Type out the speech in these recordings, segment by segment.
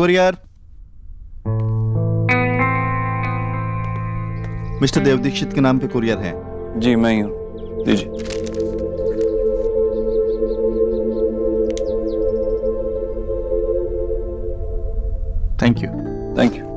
Courier. Mister देव दीक्षित के नाम पे कुरियर है। जी मैं ही हूँ, लीजिए। Thank you. Thank you.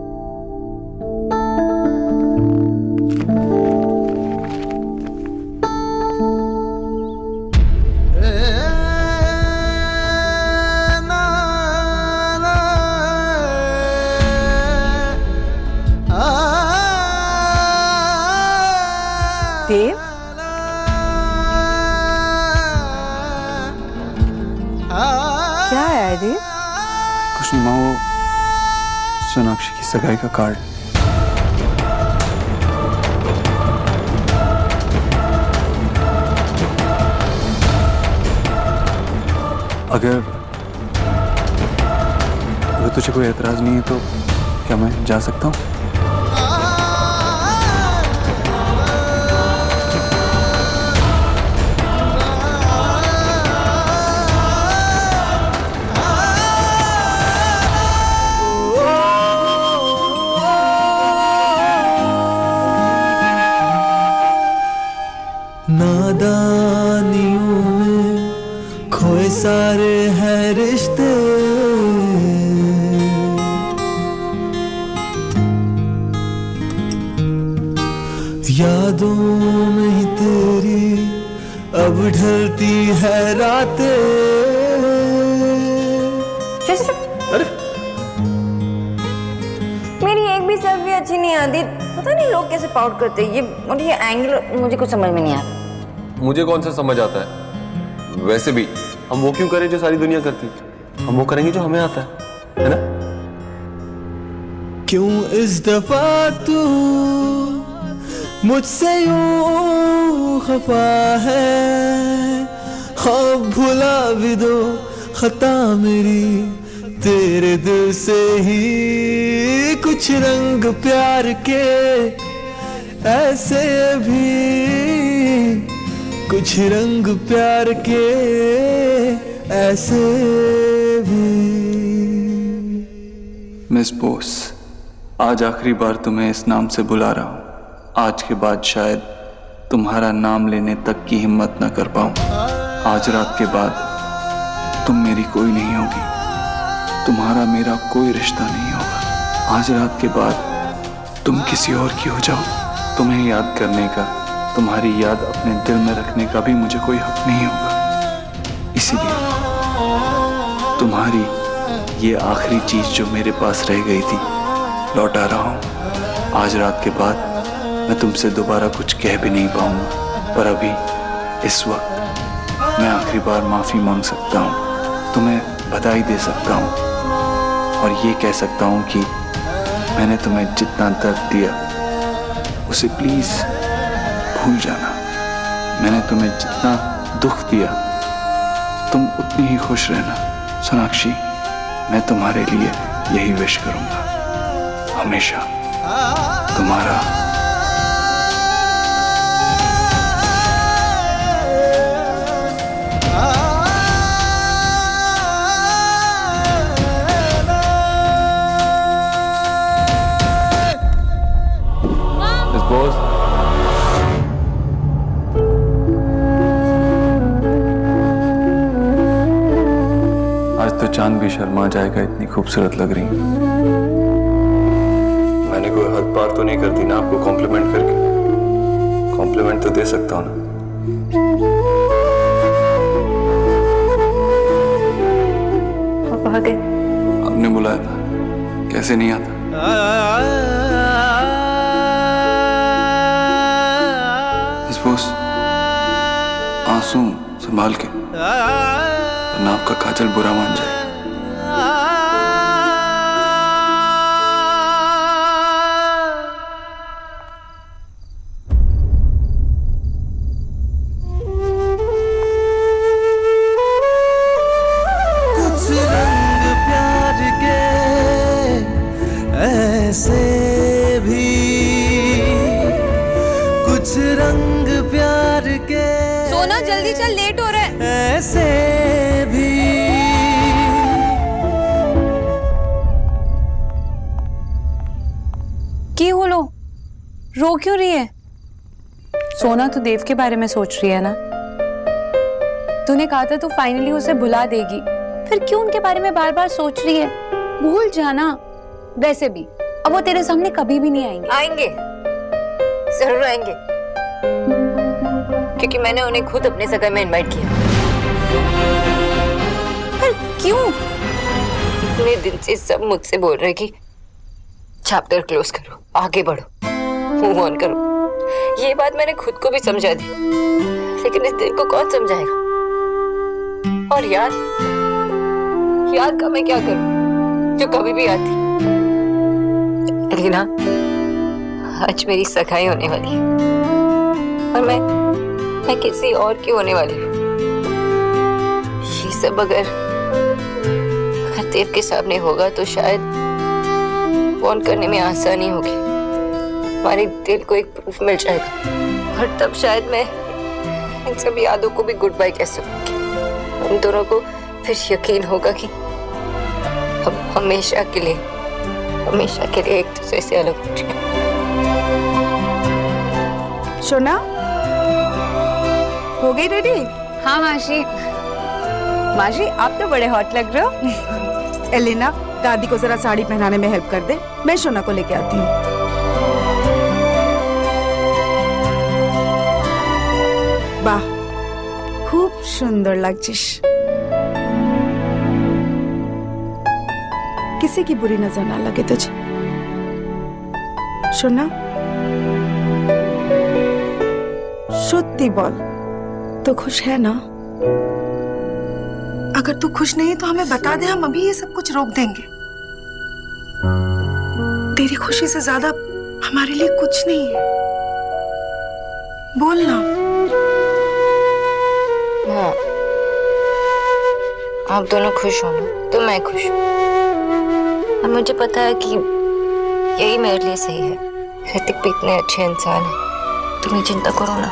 Dev, क्या है देव? कुछ नहीं माँ, वो सोनाक्षी की सगाई का कार्ड। अगर तुझे कोई एतराज नहीं है तो क्या मैं जा सकता हूँ? नादानियों में खोए सारे हैं रिश्ते, यादों में ही तेरी अब ढलती है रातें। अरे मेरी एक भी सेल्फी अच्छी नहीं आती। पता नहीं लोग कैसे पाउट करते हैं। ये एंगल मुझे कुछ समझ में नहीं आता। मुझे कौन सा समझ आता है? वैसे भी हम वो क्यों करें जो सारी दुनिया करती है? हम वो करेंगे जो हमें आता है ना? क्यों इस दफा तू मुझसे यूं खफा है? हाँ भुला भी दो खता मेरी, तेरे दिल से ही कुछ रंग प्यार के ऐसे भी, कुछ रंग प्यार के ऐसे भी। मिस बोस, आज आखिरी बार तुम्हें इस नाम से बुला रहा हूँ। आज के बाद शायद तुम्हारा नाम लेने तक की हिम्मत न कर पाऊँ। आज रात के बाद तुम मेरी कोई नहीं होगी, तुम्हारा मेरा कोई रिश्ता नहीं होगा। आज रात के बाद तुम किसी और की हो जाओ। तुम्हें याद करने का, तुम्हारी याद अपने दिल में रखने का भी मुझे कोई हक नहीं होगा। इसीलिए तुम्हारी ये आखिरी चीज जो मेरे पास रह गई थी लौटा रहा हूँ। आज रात के बाद मैं तुमसे दोबारा कुछ कह भी नहीं पाऊंगा, पर अभी इस वक्त मैं आखिरी बार माफी मांग सकता हूँ, तुम्हें बधाई दे सकता हूँ और ये कह सकता हूँ कि मैंने तुम्हें जितना दर्द दिया उसे प्लीज भूल जाना। मैंने तुम्हें जितना दुख दिया तुम उतनी ही खुश रहना। सोनाक्षी, मैं तुम्हारे लिए यही विश करूंगा, हमेशा तुम्हारा। चांद भी शर्मा जाएगा, इतनी खूबसूरत लग रही। मैंने कोई हद पार तो नहीं कर दी ना आपको कॉम्प्लीमेंट करके? कॉम्प्लीमेंट तो दे सकता हूँ ना। पापा आ गए। आपने बुलाया था, कैसे नहीं आता? इस बोस, आंसू संभाल के, वरना आपका काजल बुरा मान जाए। ऐसे भी कुछ रंग प्यार के। सोना जल्दी चल, लेट हो रहा है। ऐसे भी रो क्यों रही है? सोना तो देव के बारे में सोच रही है ना। तूने कहा था तू फाइनली उसे भुला देगी, फिर क्यों उनके बारे में बार बार सोच रही है? भूल जाना। वैसे भी अब वो तेरे सामने कभी भी नहीं आएंगे। आएंगे, जरूर आएंगे, क्योंकि मैंने उन्हें खुद अपने सगाई में इनवाइट किया। पर क्यों? इतने दिन से सब मुझसे बोल रहे कि चैप्टर क्लोज करो, आगे बढ़ो, मूव ऑन करो। ये बात मैंने खुद को भी समझा दी, लेकिन इस दिल को कौन समझाएगा? और याद का मैं क्या करूं जो कभी भी आती। लीना, आज मेरी सगाई होने वाली है और मैं किसी और की होने वाली हूँ। ये सब अगर देव के सामने होगा तो शायद फोन करने में आसानी होगी, हमारे दिल को एक प्रूफ मिल जाएगा और तब शायद मैं इन सब यादों को भी गुड बाय कह सकूंगी। हम दोनों को फिर यकीन होगा कि हम हमेशा के लिए एक दूसरे से अलग हो चुके। सोना, हो गई रेडी? हाँ मासी। मासी आप तो बड़े हॉट लग रहे हो। एलिना, दादी को जरा साड़ी पहनाने में हेल्प कर दे, मैं सोना को लेके आती हूँ। वाह, खूब सुंदर लागছিস। किसी की बुरी नजर ना लगे तुझे। सोना, सत्य बोल, तो खुश है ना? अगर तू खुश नहीं तो हमें बता दे, हम अभी ये सब कुछ रोक देंगे। तेरी खुशी से ज्यादा हमारे लिए कुछ नहीं है, बोल ना। हाँ, आप दोनों खुश हो ना तो मैं खुश हूँ। और मुझे पता है कि यही मेरे लिए सही है। ऋतिक भी इतने अच्छे इंसान हैं, तुम चिंता करो ना।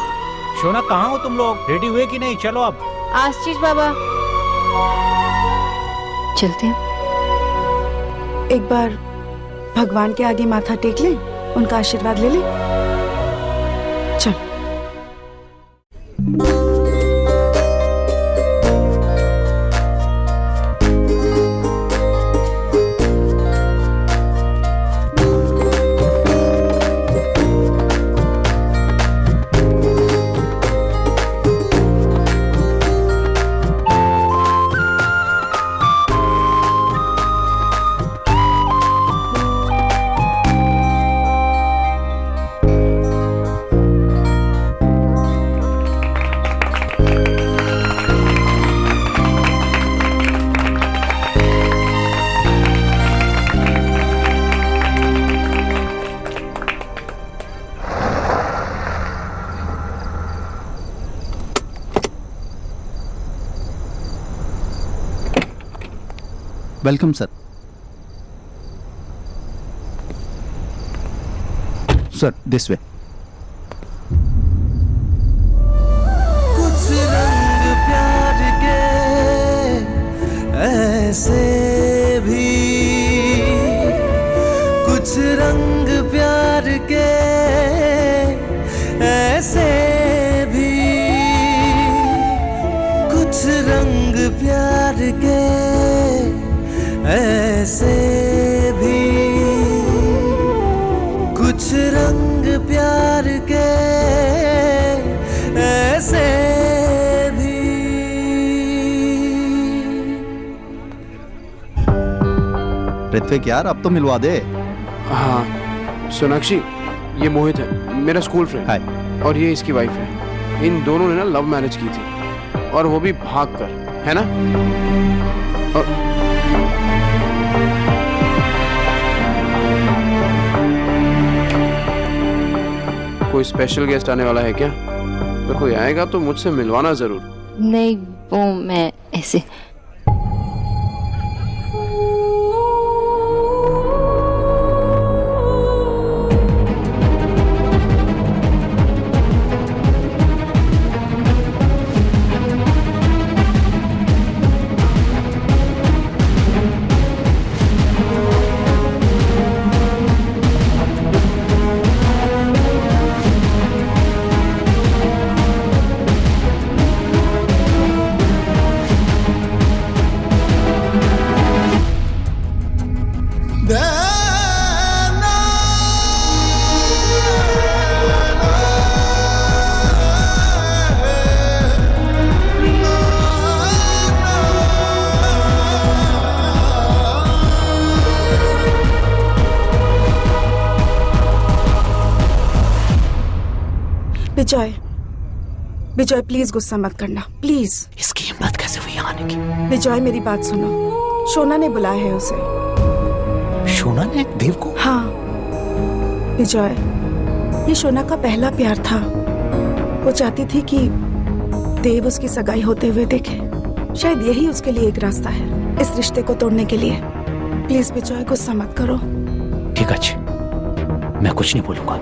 सोना, कहाँ हो तुम लोग? रेडी हुए कि नहीं? चलो अब। आशीष बाबा, चलते हैं। एक बार भगवान के आगे माथा टेक ले, उनका आशीर्वाद ले ले। चल। Welcome sir. Sir, this way. कुछ रंग प्यार के ऐसे भी, कुछ रंग प्यार के ऐसे भी, कुछ रंग प्यार के ऐसे भी, कुछ रंग प्यार के ऐसे भी। ऋत्विक यार, अब तो मिलवा दे। हाँ सोनाक्षी, ये मोहित है, मेरा स्कूल फ्रेंड। हाय। और ये इसकी वाइफ है। इन दोनों ने ना लव मैरिज की थी, और वो भी भाग कर, है ना? और कोई स्पेशल गेस्ट आने वाला है क्या? अगर कोई आएगा तो मुझसे मिलवाना जरूर। नहीं, वो मैं ऐसे। विजय, विजय प्लीज गुस्सा मत करना, प्लीज। इसकी हिम्मत कैसे हुई यहाँ आने की? विजय मेरी बात सुनो, शोना ने बुलाया है उसे। शोना ने देव को? हाँ विजय, ये शोना का पहला प्यार था। वो चाहती थी कि देव उसकी सगाई होते हुए देखे। शायद यही उसके लिए एक रास्ता है इस रिश्ते को तोड़ने के लिए। प्लीज विजय गुस्सा मत करो। ठीक है, मैं कुछ नहीं बोलूंगा।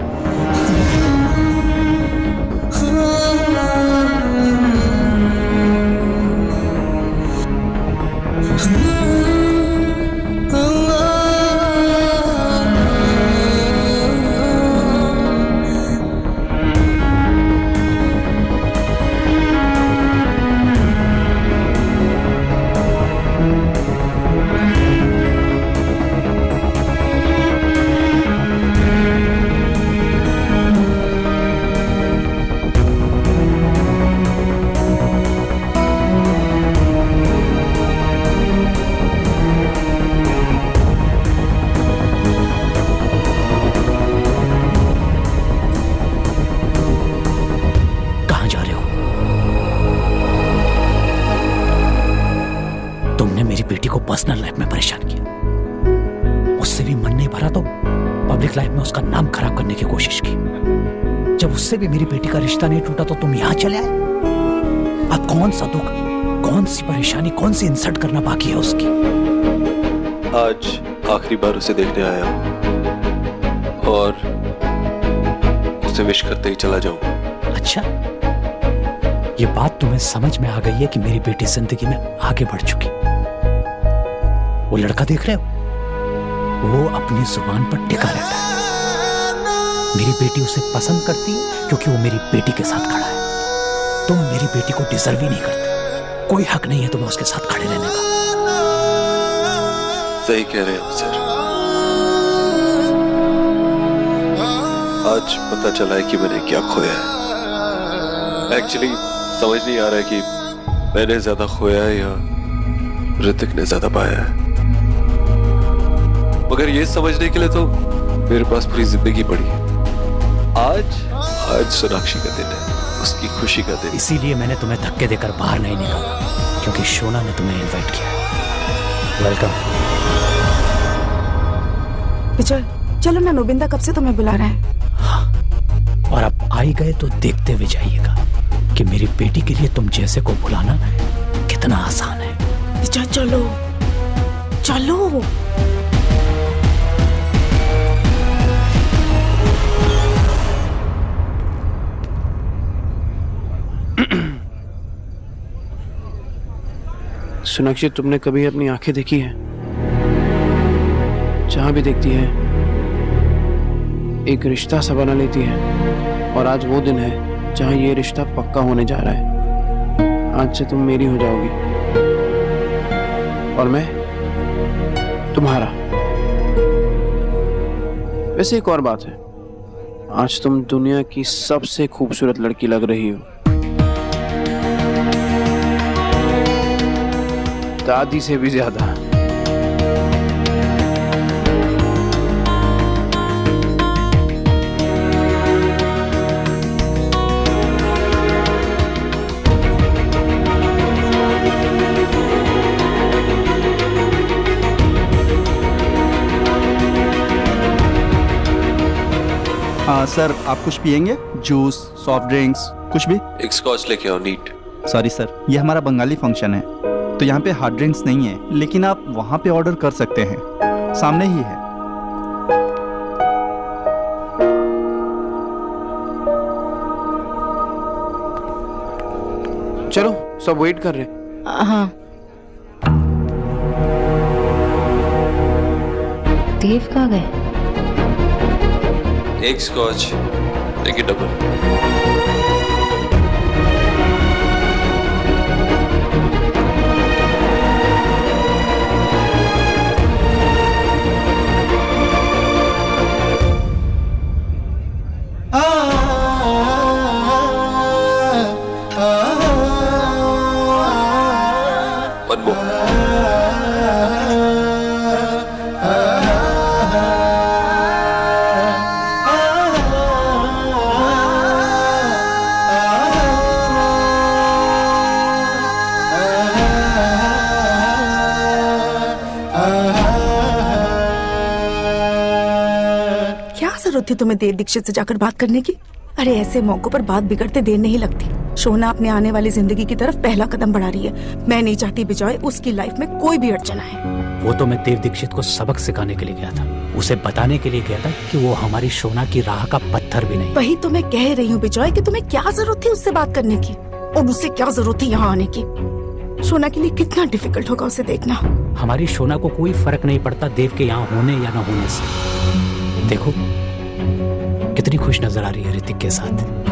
पर्सनल लाइफ में परेशान किया, उससे भी मन नहीं भरा तो पब्लिक लाइफ में उसका नाम खराब करने की कोशिश की। जब उससे भी मेरी बेटी का रिश्ता नहीं टूटा तो तुम यहां चले आए। अब कौन सा दुख, कौन सी परेशानी, कौन सी इंसल्ट करना बाकी है उसकी? आज आखिरी बार उसे देखने आया और उसे विश करते ही चला जाऊं। अच्छा, ये बात तुम्हें समझ में आ गई है कि मेरी बेटी जिंदगी में आगे बढ़ चुकी। वो लड़का देख रहे हो, वो अपनी जुबान पर टिका रहता है। मेरी बेटी उसे पसंद करती है क्योंकि वो मेरी बेटी के साथ खड़ा है। तुम मेरी बेटी को डिजर्व ही नहीं करते। कोई हक नहीं है तुम्हें उसके साथ खड़े रहने का। सही कह रहे हैं सर। आज पता चला है कि मैंने क्या खोया है। एक्चुअली समझ नहीं आ रहा है कि मैंने ज्यादा खोया है या ऋतिक ने ज्यादा पाया है। मगर ये समझने के लिए तो मेरे पास पूरी जिंदगी पड़ी है। आज सोनाक्षी का दिन है, उसकी खुशी का दिन। इसीलिए मैंने तुम्हें धक्के देकर बाहर नहीं निकाला, क्योंकि शोना ने तुम्हें इनवाइट किया। वेलकम। विजय चलो ना, नोबिंदा कब से तुम्हें बुला रहा है। हाँ, और अब आई गए तो देखते हुए जाइएगा कि मेरी बेटी के लिए तुम जैसे को बुलाना कितना आसान है। विजय चलो चलो। सोनाक्षी, तुमने कभी अपनी आंखें देखी है? जहां भी देखती है एक रिश्ता सा बना लेती है, और आज वो दिन है जहां ये रिश्ता पक्का होने जा रहा है। आज से तुम मेरी हो जाओगी और मैं तुम्हारा। वैसे एक और बात है, आज तुम दुनिया की सबसे खूबसूरत लड़की लग रही हो, दादी से भी ज्यादा। सर आप कुछ पियेंगे? जूस, सॉफ्ट ड्रिंक्स, कुछ भी? एक स्कॉच लेके आओ, नीट। सॉरी सर, ये हमारा बंगाली फंक्शन है तो यहाँ पे हार्ड ड्रिंक्स नहीं है, लेकिन आप वहाँ पे ऑर्डर कर सकते हैं, सामने ही है। चलो सब वेट कर रहे। हाँ। देव कहाँ गए? एक स्कॉच लेके डबल। One more. जरूरत थी तुम्हें देव दीक्षित से जाकर बात करने की? अरे ऐसे मौकों पर बात बिगड़ते देर नहीं लगती। शोना अपने आने वाली जिंदगी की तरफ पहला कदम बढ़ा रही है। मैं नहीं चाहती बिजॉय उसकी लाइफ में कोई भी अड़चन आए। वो तो मैं देव दीक्षित को सबक सिखाने के लिए गया था, उसे बताने के लिए गया था कि वो हमारी शोना की राह का पत्थर भी नहीं। वही तो मैं कह रही हूँ बिजॉय कि तुम्हें क्या जरूरत थी उससे बात करने की, और उससे क्या जरूरत थी यहाँ आने की। शोना के लिए कितना डिफिकल्ट होगा उसे देखना। हमारी शोना को कोई फर्क नहीं पड़ता देव के यहाँ होने या ना होने से। देखो कितनी खुश नजर आ रही है ऋतिक के साथ।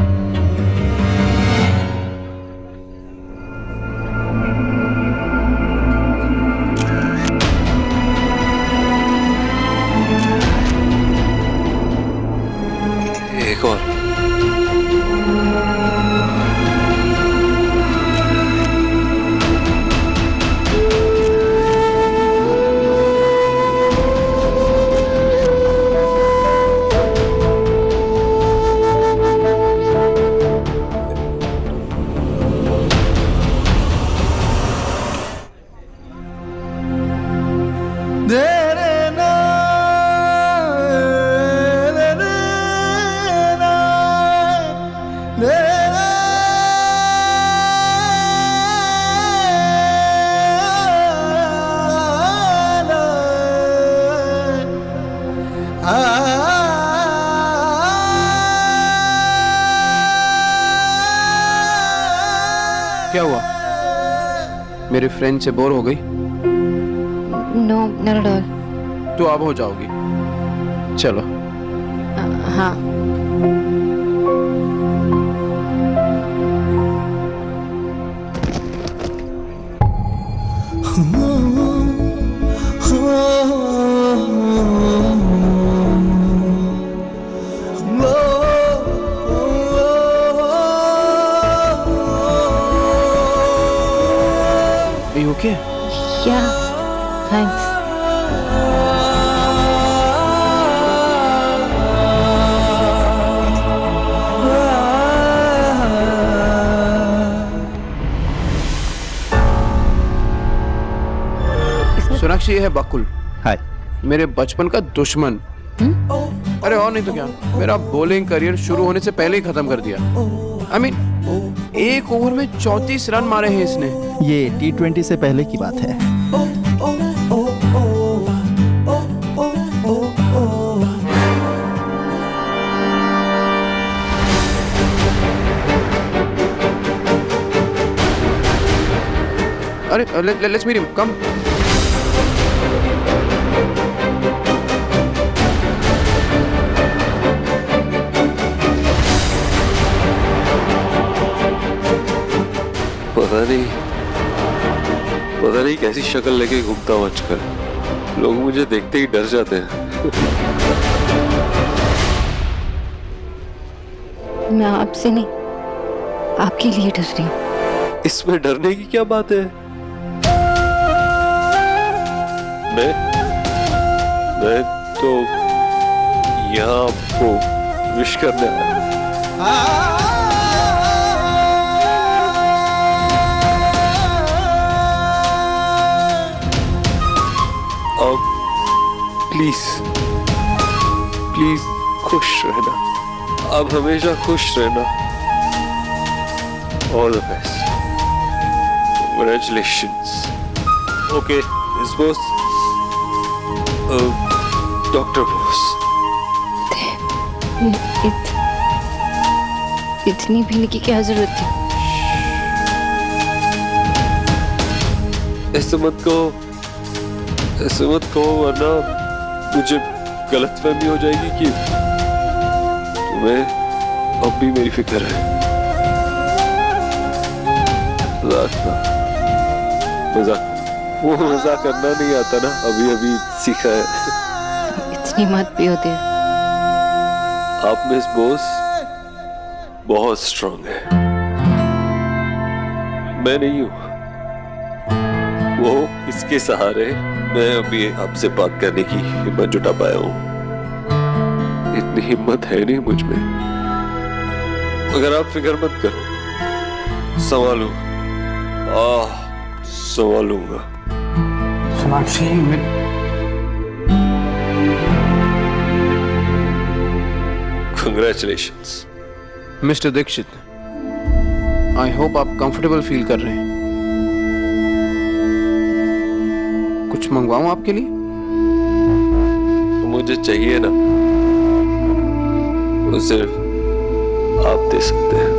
एक और क्या हुआ? मेरे फ्रेंड से बोर हो गई? No not at all. तो अब हो जाओगी। चलो। हाँ। Are you okay? Yeah, thanks. Sonakshi, ये है बकुल, हाय। मेरे बचपन का दुश्मन। अरे और नहीं तो क्या, मेरा बॉलिंग करियर शुरू होने से पहले ही खत्म कर दिया। I mean, एक ओवर में 34 रन मारे हैं इसने। ये T20 से पहले की बात है। अरे लेट्स मीट हिम, कम। पता नहीं कैसी शक्ल लेके घूमता हूँ आजकल। लोग मुझे देखते ही डर जाते हैं। मैं आपसे नहीं, आपके लिए डर रही हूँ। इसमें डरने की क्या बात है? मैं तो यहाँ आपको विश करने आया। प्लीज प्लीज खुश रहना, अब हमेशा खुश रहना। All the best, congratulations. Okay miss Bose, doctor Bose. इतनी भीड़ की क्या जरूरत थी? ऐसे मत कहो वरना मुझे गलतफहमी हो जाएगी कि तुम्हें अब भी मेरी फिक्र है। मजाक करना नहीं आता ना, अभी सीखा है। इतनी मत पियो देव। आप मिस बोस बहुत स्ट्रांग है, मैं नहीं हूं। वो इसके सहारे मैं अभी आपसे बात करने की हिम्मत जुटा पाया हूं। इतनी हिम्मत है नहीं मुझ में। अगर आप फिक्र मत करो, संभालूंगा। Sonakshi, Congratulations. Mister Dikshit, I hope आप कंफर्टेबल फील कर रहे हैं। कुछ मंगवाऊं आपके लिए? मुझे चाहिए ना, वो सिर्फ आप दे सकते हैं।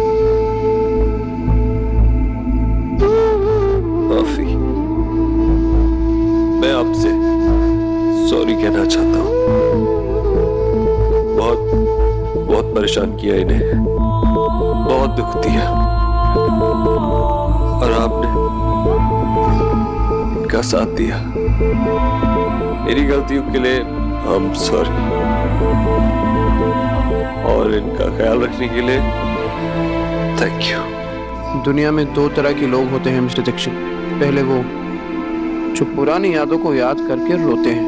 माफी, मैं आपसे सॉरी कहना चाहता हूँ। बहुत परेशान किया इन्हें, बहुत दुख दिया, और आपने इनका साथ दिया। मेरी गलतियों के लिए I'm sorry, और इनका ख्याल रखने के लिए थैंक यू। दुनिया में दो तरह के लोग होते हैं मिस्टर दीक्षित। पहले वो जो पुरानी यादों को याद करके रोते हैं,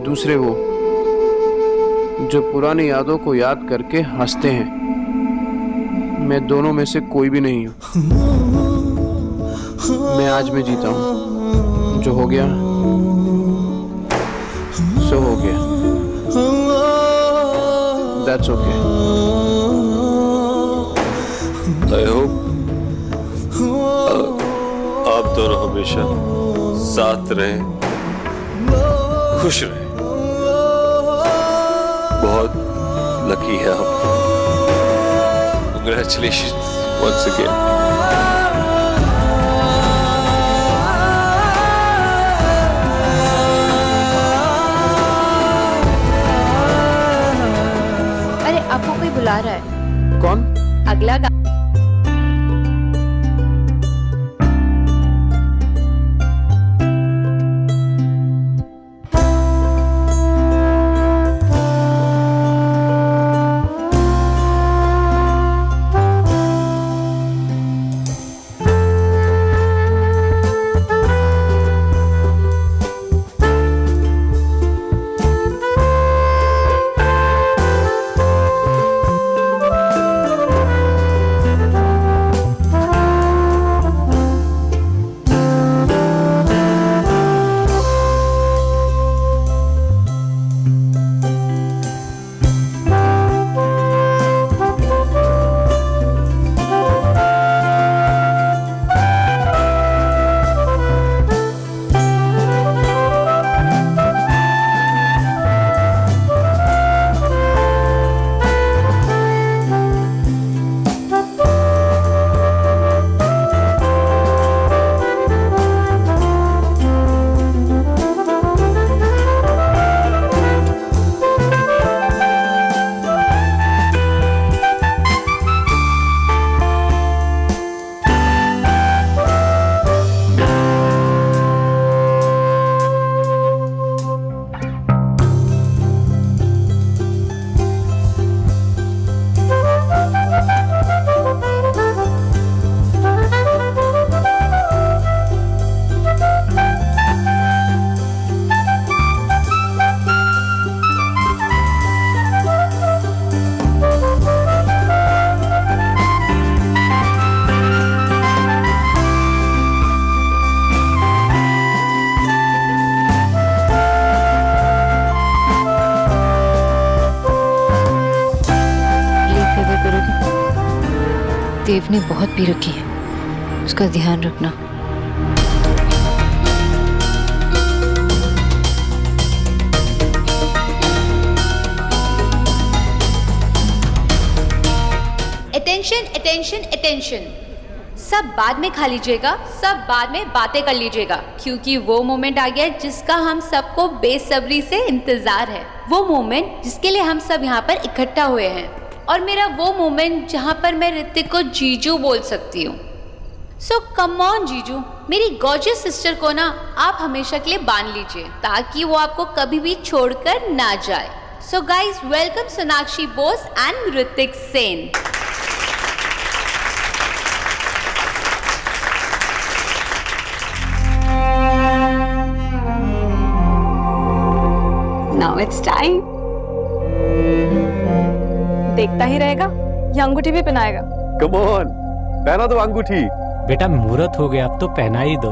दूसरे वो जो पुरानी यादों को याद करके हंसते हैं। मैं दोनों में से कोई भी नहीं हूं। मैं आज में जीता हूं। जो हो गया सो हो गया। That's okay. I hope आप दोनों हमेशा साथ रहें, खुश रहें। बहुत लकी है आप। Congratulations once again. आपको कोई बुला रहा है। कौन? अगला देव ने बहुत पी रखी है, उसका ध्यान रखना। अटेंशन अटेंशन अटेंशन, सब बाद में खा लीजिएगा, सब बाद में बातें कर लीजिएगा, क्योंकि वो मोमेंट आ गया है जिसका हम सबको बेसब्री से इंतजार है। वो मोमेंट जिसके लिए हम सब यहाँ पर इकट्ठा हुए हैं, और मेरा वो मोमेंट जहाँ पर मैं ऋतिक को जीजू बोल सकती हूँ। सो कम ऑन जीजू, मेरी गॉर्जियस सिस्टर को ना आप हमेशा के लिए बांध लीजिए, ताकि वो आपको कभी भी छोड़कर ना जाए। So guys, welcome Sonakshi Bose and Hrithik Sen. Now it's time. देखता ही रहेगा या अंगूठी भी पहनाएगा? Come on, पहना दो अंगूठी। बेटा मुहूर्त हो गया, अब तो पहना ही दो।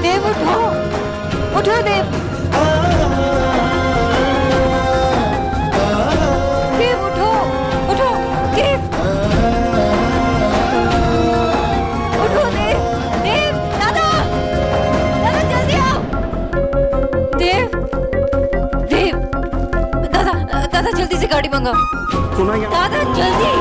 देव उठो, उठो देव, देव उठो, उठो देव, उठो देव, देव, दादा, दादा जल्दी आओ, देव, देव, दादा, दादा जल्दी से गाड़ी मंगाओ, दादा जल्दी।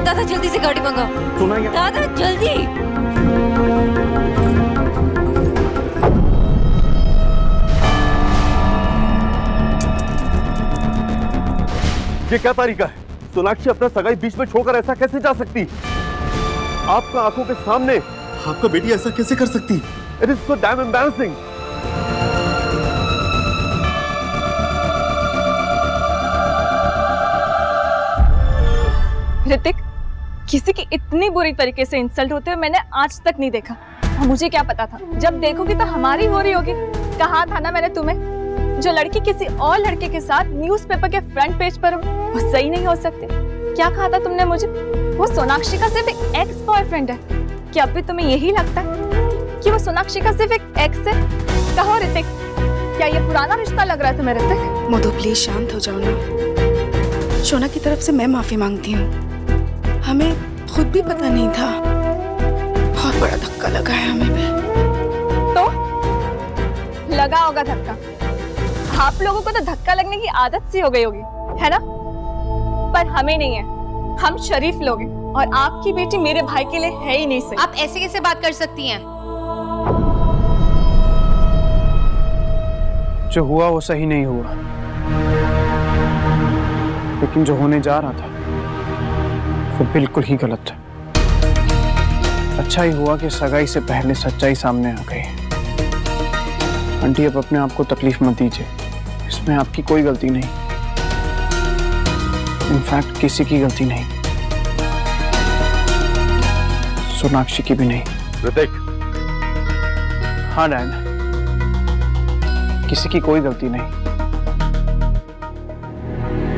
दादा जल्दी से गाड़ी मंगाओ, दादा जल्दी। ये क्या तरीका है? सोनाक्षी अपना सगाई बीच में छोड़कर ऐसा कैसे जा सकती? आपका आंखों के सामने आपका बेटी ऐसा कैसे कर सकती? It is so damn embarrassing. Hrithik, किसी की इतनी बुरी तरीके से इंसल्ट होते हुए मैंने आज तक नहीं देखा। और मुझे क्या पता था, जब देखोगी तो हमारी हो रही होगी। कहा था ना मैंने तुम्हें, जो लड़की किसी और लड़के के साथ न्यूज़पेपर के फ्रंट पेज पर हो, वो सही नहीं हो सकती। क्या कहा था तुमने मुझे? वो सोनाक्षी का सिर्फ एक एक्स बॉयफ्रेंड है। क्या अब भी तुम्हें यही लगता है कि वो सोनाक्षी का सिर्फ एक एक्स है? कहो ऋतिक, क्या ये पुराना रिश्ता लग रहा है तुम्हें? ऋतिक मधु प्लीज शांत हो जाओ ना। शोना की तरफ से मैं माफी मांगती हूँ। हमें खुद भी पता नहीं था, बहुत बड़ा धक्का लगा है हमें भी। तो लगा होगा धक्का। आप लोगों को तो धक्का लगने की आदत सी हो गई होगी, है ना? पर हमें नहीं है, हम शरीफ लोग हैं और आपकी बेटी मेरे भाई के लिए है ही नहीं सही। आप ऐसे कैसे बात कर सकती हैं? जो हुआ वो सही नहीं हुआ, लेकिन जो होने जा रहा था वो बिल्कुल ही गलत था। अच्छा ही हुआ कि सगाई से पहले सच्चाई सामने आ गई। आंटी, अब अपने आप को तकलीफ मत दीजिए, इसमें आपकी कोई गलती नहीं। इनफैक्ट किसी की गलती नहीं, सोनाक्षी की भी नहीं। ऋतिक। हाँ डैड, किसी की कोई गलती नहीं।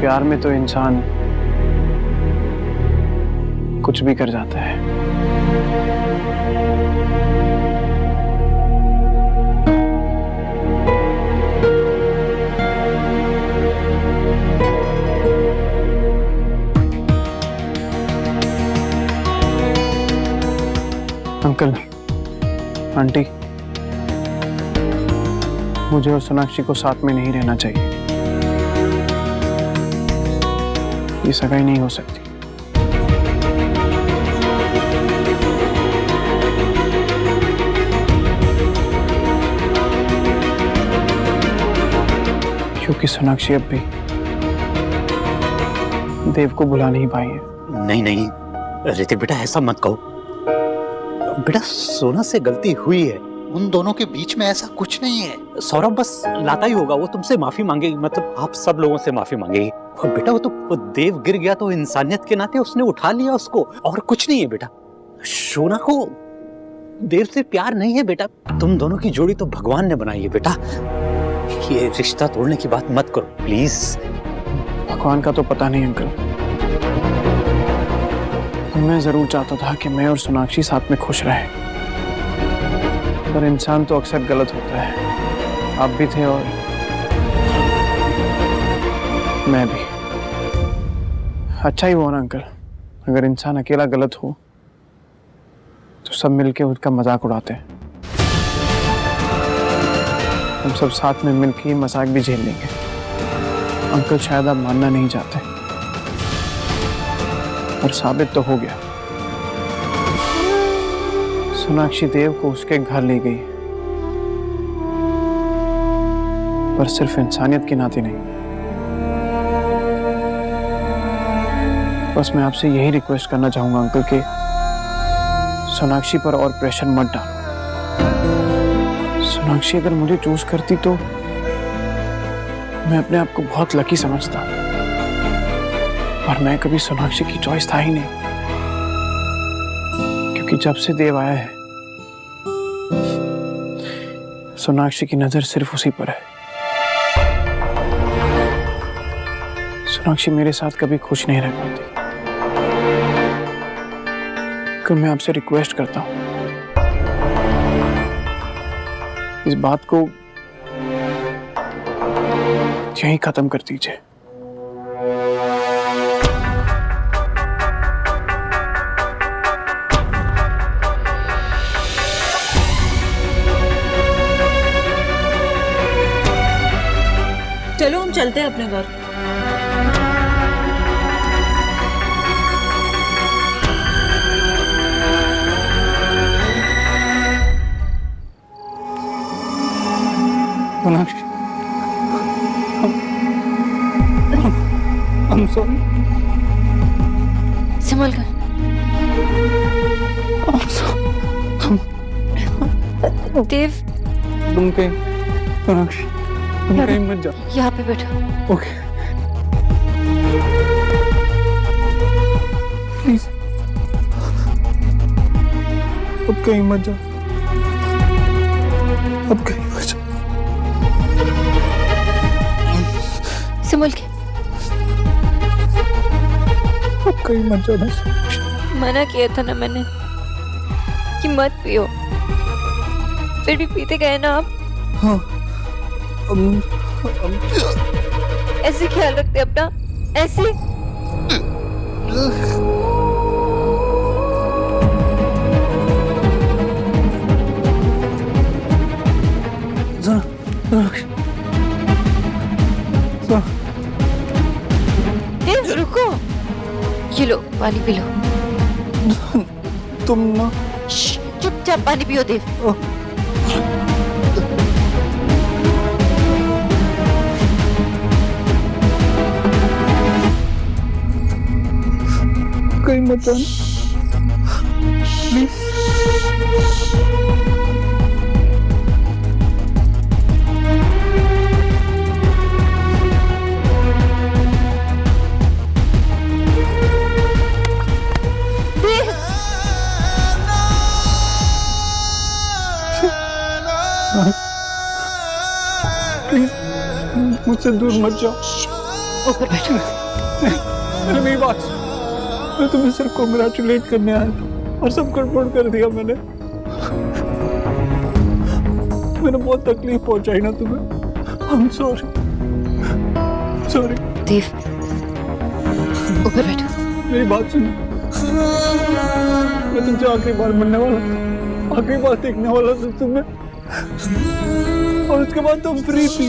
प्यार में तो इंसान कुछ भी कर जाता है। अंकल, आंटी, मुझे और सोनाक्षी को साथ में नहीं रहना चाहिए। ये सगाई नहीं हो सकती। क्योंकि सोनाक्षी अब भी देव को भुला नहीं पाई है। नहीं नहीं ऋतिक बेटा, ऐसा मत कहो बेटा। सोना से गलती हुई है, उन दोनों के बीच में ऐसा कुछ नहीं है। सौरभ बस लाता ही होगा, वो तुमसे माफी मांगेगी, मतलब आप सब लोगों से माफी मांगेगी। और बेटा वो देव गिर गया तो इंसानियत के नाते उसने उठा लिया उसको, और कुछ नहीं है बेटा। सोना को देव से प्यार नहीं है बेटा, तुम दोनों की जोड़ी तो भगवान ने बनाई है बेटा। ये रिश्ता तोड़ने की बात मत करो प्लीज। भगवान का तो पता नहीं अंकल, मैं जरूर चाहता था कि मैं और सोनाक्षी साथ में खुश रहे, पर इंसान तो अक्सर गलत होता है। आप भी थे और मैं भी। अच्छा ही हुआ ना अंकल अगर इंसान अकेला गलत हो तो सब मिलके उसका मजाक उड़ाते हैं। हम सब साथ में मिलके ये मजाक भी झेल लेंगे। अंकल शायद आप मानना नहीं चाहते, और साबित तो हो गया। सोनाक्षी देव को उसके घर ले गई, पर सिर्फ इंसानियत के नाते नहीं। बस मैं आपसे यही रिक्वेस्ट करना चाहूंगा अंकल कि सोनाक्षी पर और प्रेशर मत डालो। सोनाक्षी अगर मुझे चूज करती तो मैं अपने आप को बहुत लकी समझता, और मैं कभी सोनाक्षी की चॉइस था ही नहीं, क्योंकि जब से देव आया है सोनाक्षी की नजर सिर्फ उसी पर है। सोनाक्षी मेरे साथ कभी खुश नहीं रह पाती। तो मैं आपसे रिक्वेस्ट करता हूं, इस बात को यहीं खत्म कर दीजिए। चलो हम चलते हैं अपने घर। Sonakshi, I'm sorry. संभल कर। I'm sorry. देव, तुम कहीं सोनाक्षी, तुम कहीं मत जाओ। यहाँ पे बैठो। ओके, प्लीज अब कहीं मत जाओ, अब कहीं मत जाओ। संभल के। अब कहीं मत जाओ बस। मना किया था ना मैंने कि मत पियो, फिर भी पीते गए ना आप। हाँ, ऐसे ख्याल रखते अपना, ऐसे। देव रुको, ये लो पानी पी लो। तुम ना चुपचाप पानी पियो देव। कहीं मत जाना प्लीज। प्लीज मुझसे दूर मत जाओ। ऊपर बैठो। मैंने मेरी बात सुन। मैं तुम्हें सिर्फ कॉन्ग्रेचुलेट करने आया था और सब गड़बड़ कर दिया मैंने। मैंने बहुत तकलीफ पहुंचाई ना तुम्हें। I'm sorry. Sorry. देव ऊपर बैठो। मेरी बात सुनो, मैं तुमसे आखिरी बार मिलने वाला था, आखिरी बार देखने वाला था तुम्हें, और उसके बाद तुम फ्री थी।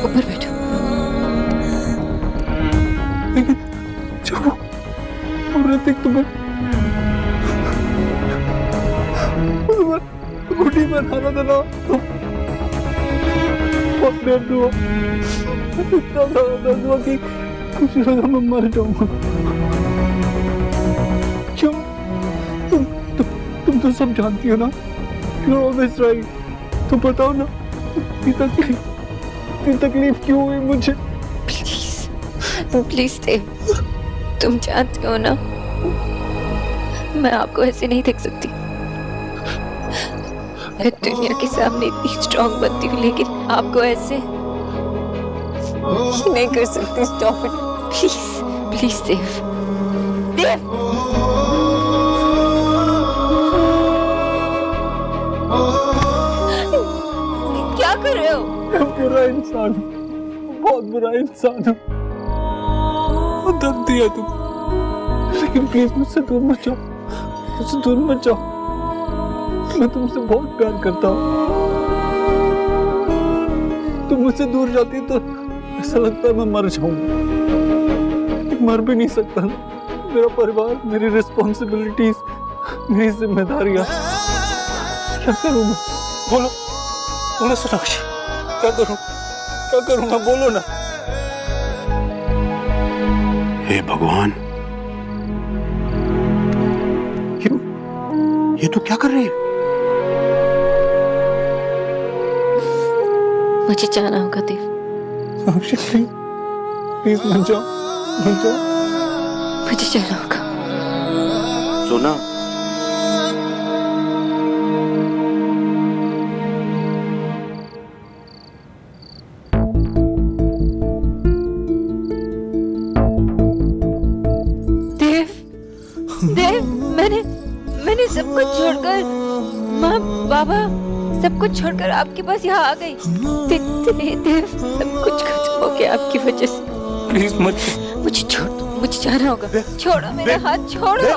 ऊपर बैठो। लेकिन जब ऋतिक तुम्हें गुड्डी बनाना था ना, तो बहुत दर्द हुआ, इतना सारा दर्द हुआ कि कुछ लगा मैं मर जाऊंगा। क्यों? तुम तो सब जानती हो ना, You're always right. तो बताओ ना, इतनी तकलीफ क्यों हुई मुझे? प्लीज देव, तुम जानते हो ना मैं आपको ऐसे नहीं देख सकती। मैं दुनिया के सामने इतनी स्ट्रांग बनती हूँ, लेकिन आपको ऐसे नहीं कर सकती। स्टॉप इट प्लीज, प्लीज देव। देव क्या कर रहे हो? मैं बुरा इंसान हूँ, बहुत बुरा इंसान हूँ। बहुत दर्द दिया तुम, लेकिन प्लीज मुझसे दूर मत जाओ, मुझसे दूर मत जाओ। मैं तुमसे बहुत प्यार करता हूँ। तुम मुझसे दूर जाती तो ऐसा लगता है मैं मर जाऊंगा। मर भी नहीं सकता। मेरा परिवार, मेरी रिस्पॉन्सिबिलिटीज, मेरी जिम्मेदारियां, क्या करूं मैं? बोलो बोलो सोनाक्षी, क्या करूं मैं? बोलो ना। हे भगवान, ये तो क्या कर रही है? मुझे जाना होगा देव। सोनाक्षी प्लीज मत जाओ, मत जाओ। मुझे जाना होगा। सोना, देव, मैंने सब कुछ छोड़कर, माँ बाबा सब कुछ छोड़कर आपके पास यहाँ आ गई। देव, सब कुछ खत्म हो गया आपकी वजह से। प्लीज मत। मुझे छोड़ दो, मुझे जाना होगा। छोड़ो मेरा हाथ, छोड़ो।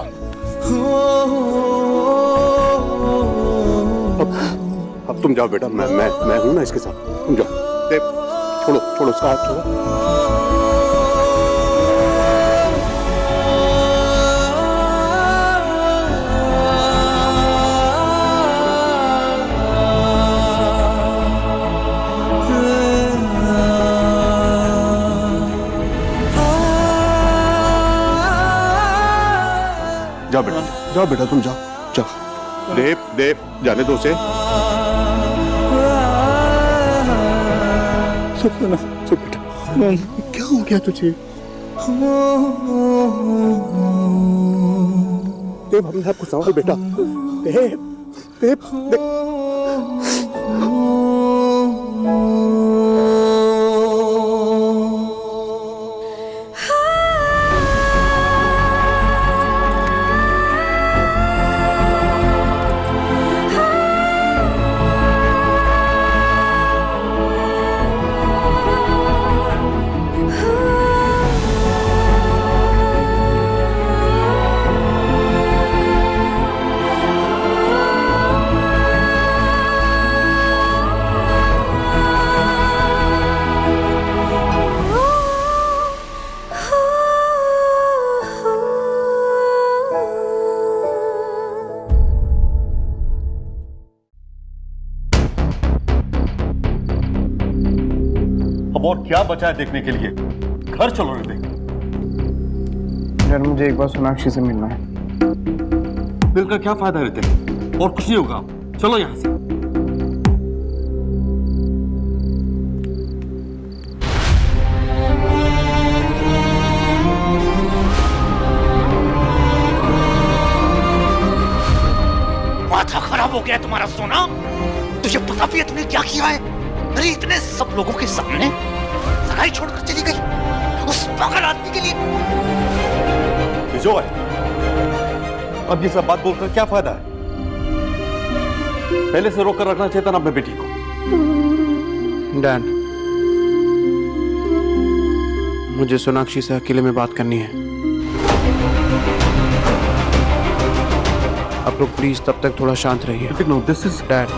अब तुम जाओ बेटा, मैं हूं ना इसके साथ। तुम जाओ। देव, छोड़ो उसका हाथ, छोड़ो। जाओ बेटा, तुम जाओ। देव, जाने दो उसे। चुप बेटा, क्या हो गया तुझे? देव, हमने आपको सवाल बेटा। देव, अब और क्या बचा है देखने के लिए? घर चलो रे देख। यार मुझे एक बार सोनाक्षी से मिलना है। मिलकर क्या फायदा रहते हैं? और कुछ नहीं होगा। चलो यहां से। माथा खराब हो गया तुम्हारा सोना। तुझे पता भी है तुमने क्या किया है? अरे इतने सब लोगों के सामने सगाई छोड़कर चली गई उस पागल आदमी के लिए। विजय, अब ये सब बात बोलकर क्या फायदा है? पहले से रोक कर रखना चाहिए था ना अपने बेटी को। डैड, मुझे सोनाक्षी से अकेले में बात करनी है। आप लोग प्लीज तब तक थोड़ा शांत रहिए। No, this is dad.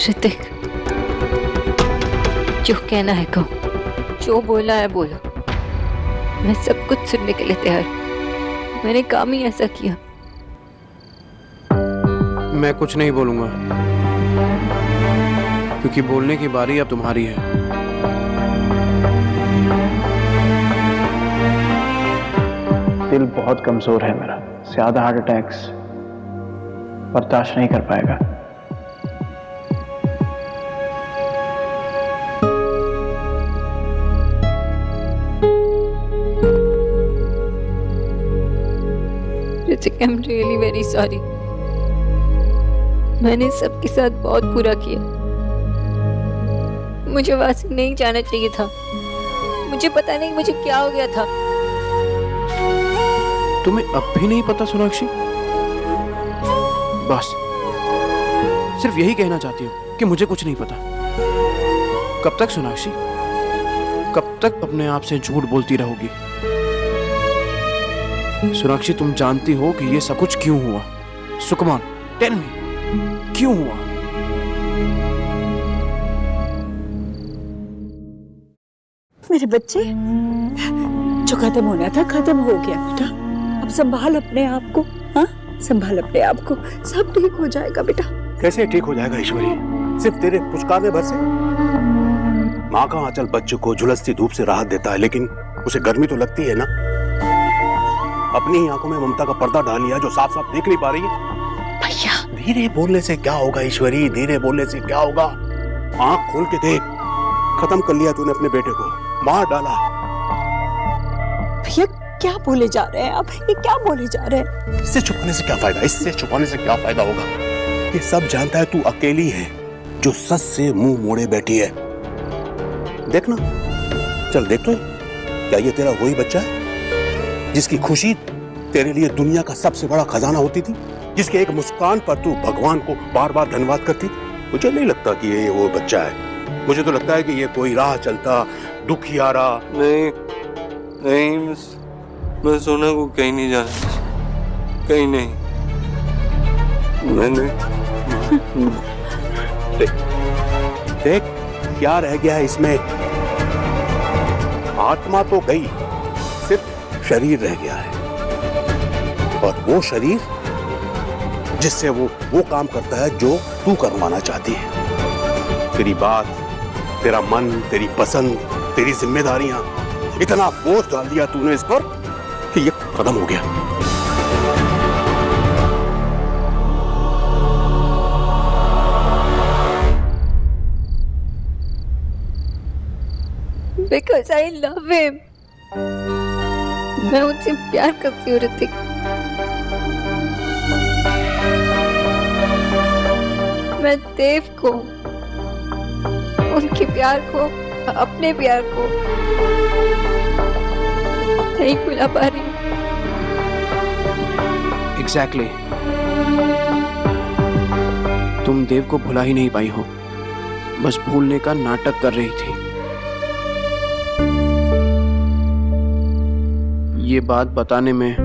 Hrithik, जो कहना है कहो, जो बोला है बोलो। मैं सब कुछ सुनने के लिए तैयार हूं। मैंने काम ही ऐसा किया। मैं कुछ नहीं बोलूंगा, क्योंकि बोलने की बारी अब तुम्हारी है। दिल बहुत कमजोर है मेरा, ज्यादा हार्ट अटैक्स बर्दाश्त नहीं कर पाएगा। Hrithik, I am really very sorry. मैंने सबके साथ बहुत बुरा किया। मुझे वहां से नहीं जाना चाहिए था। मुझे पता नहीं मुझे क्या हो गया था। तुम्हें अब भी नहीं पता सोनाक्षी? बस सिर्फ यही कहना चाहती हो कि मुझे कुछ नहीं पता। कब तक सोनाक्षी? कब तक अपने आप से झूठ बोलती रहोगी? सोनाक्षी, तुम जानती हो कि ये सब कुछ क्यों हुआ? सुकुमार, टेल मी, क्यों हुआ? मेरे बच्चे, जो खत्म होना था खत्म हो गया बेटा। अब संभाल अपने आप को, हाँ, संभाल अपने आप को, सब ठीक हो जाएगा बेटा। कैसे ठीक हो जाएगा ईश्वरी? सिर्फ तेरे पुचकारने भर से? माँ का आंचल बच्चे को झुलसती धूप से राहत देता है, लेकिन उसे गर्मी तो लगती है ना। अपनी ही आंखों में ममता का पर्दा डाल लिया जो साफ साफ देख नहीं पा रही है। भैया, धीरे बोलने से क्या होगा ईश्वरी? धीरे बोलने से क्या होगा? आंख खोल के देख, खत्म कर लिया तूने अपने बेटे को, मार डाला। भैया क्या बोले जा रहे हैं आप? ये क्या बोले जा रहे हैं? इससे छुपाने से क्या फायदा? इससे छुपाने से क्या फायदा होगा? ये सब जानता है तू अकेली है जो सच से मुंह मोड़े बैठी है। देखना, चल देख तो, क्या ये तेरा वही बच्चा है जिसकी खुशी तेरे लिए दुनिया का सबसे बड़ा खजाना होती थी, जिसके एक मुस्कान पर तू भगवान को बार बार धन्यवाद करती थी? मुझे नहीं लगता कि ये वो बच्चा है। मुझे तो लगता है कि ये कोई राह चलता दुखियारा। नहीं नहीं, मैं सोना को कहीं नहीं जाना, कहीं नहीं। मैंने देख क्या रह गया है इसमें? आत्मा तो गई, सिर्फ शरीर रह गया है। और वो शरीर जिससे वो काम करता है जो तू करवाना चाहती है। तेरी बात, तेरा मन, तेरी पसंद, तेरी जिम्मेदारियां, इतना बोझ डाल दिया तूने इस पर कि ये खत्म हो गया। Because I love him. मैं उनसे प्यार करती हूँ ऋतिक। मैं देव को, उनके प्यार को, अपने प्यार को नहीं भुला पा रही। Exactly. तुम देव को भुला ही नहीं पाई हो, बस भूलने का नाटक कर रही थी। ये बात बताने में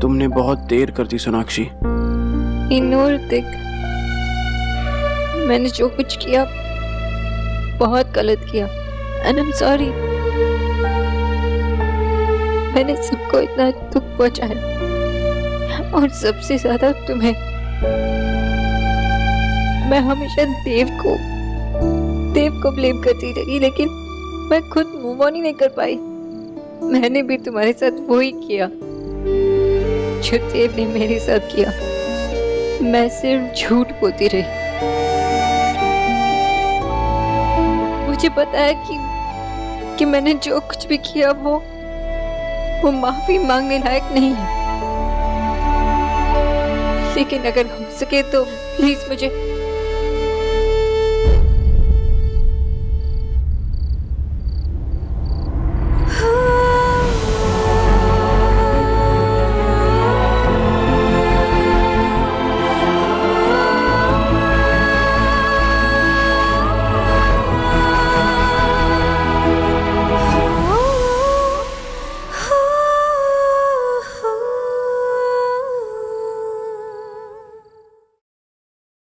तुमने बहुत देर कर दी सोनाक्षी। ऋतिक, मैंने जो कुछ किया बहुत गलत किया, एंड आई एम सॉरी। मैंने सबको इतना दुख पहुंचाया, और सबसे ज्यादा तुम्हें। मैं हमेशा देव को ब्लेम करती रही, लेकिन मैं खुद मूव ऑन ही नहीं कर पाई। मैंने भी तुम्हारे साथ वही किया जो देव ने मेरे साथ किया। मैं सिर्फ झूठ बोलती रही। मुझे पता है कि मैंने जो कुछ भी किया वो माफी मांगने लायक नहीं है, लेकिन अगर हो सके तो प्लीज मुझे